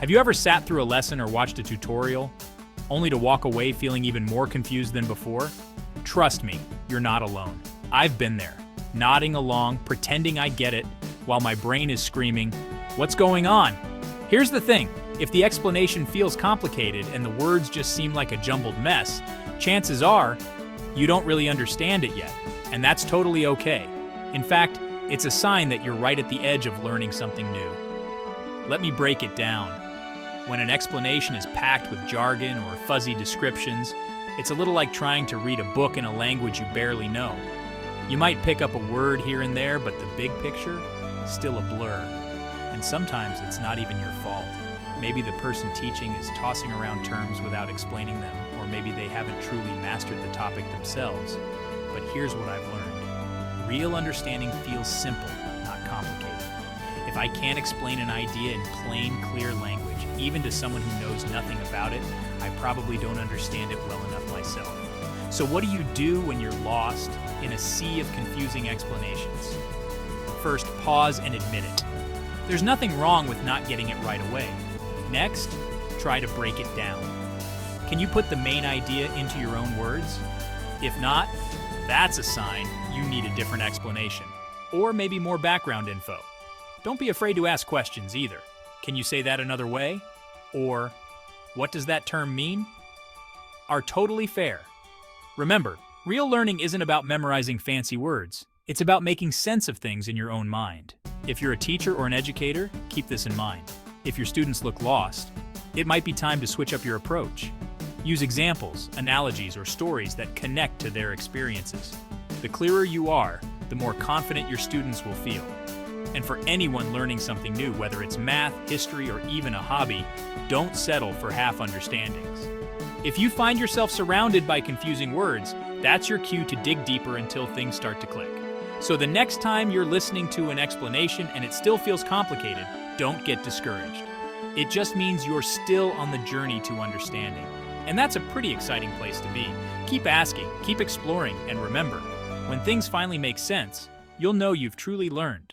Have you ever sat through a lesson or watched a tutorial, only to walk away feeling even more confused than before? Trust me, you're not alone. I've been there, nodding along, pretending I get it, while my brain is screaming, "What's going on?" Here's the thing, if the explanation feels complicated and the words just seem like a jumbled mess, chances are you don't really understand it yet, and that's totally okay. In fact, it's a sign that you're right at the edge of learning something new. Let me break it down. When an explanation is packed with jargon or fuzzy descriptions, it's a little like trying to read a book in a language you barely know. You might pick up a word here and there, but the big picture is still a blur. And sometimes it's not even your fault. Maybe the person teaching is tossing around terms without explaining them, or maybe they haven't truly mastered the topic themselves. But here's what I've learned. Real understanding feels simple, not complicated. If I can't explain an idea in plain, clear language, even to someone who knows nothing about it, I probably don't understand it well enough myself. So what do you do when you're lost in a sea of confusing explanations? First, pause and admit it. There's nothing wrong with not getting it right away. Next, try to break it down. Can you put the main idea into your own words? If not, that's a sign you need a different explanation, or maybe more background info. Don't be afraid to ask questions either. Can you say that another way? Or, what does that term mean? Are totally fair. Remember, real learning isn't about memorizing fancy words. It's about making sense of things in your own mind. If you're a teacher or an educator, keep this in mind. If your students look lost, it might be time to switch up your approach. Use examples, analogies, or stories that connect to their experiences. The clearer you are, the more confident your students will feel. And for anyone learning something new, whether it's math, history, or even a hobby, don't settle for half understandings. If you find yourself surrounded by confusing words, that's your cue to dig deeper until things start to click. So the next time you're listening to an explanation and it still feels complicated, don't get discouraged. It just means you're still on the journey to understanding. And that's a pretty exciting place to be. Keep asking, keep exploring, and remember, when things finally make sense, you'll know you've truly learned.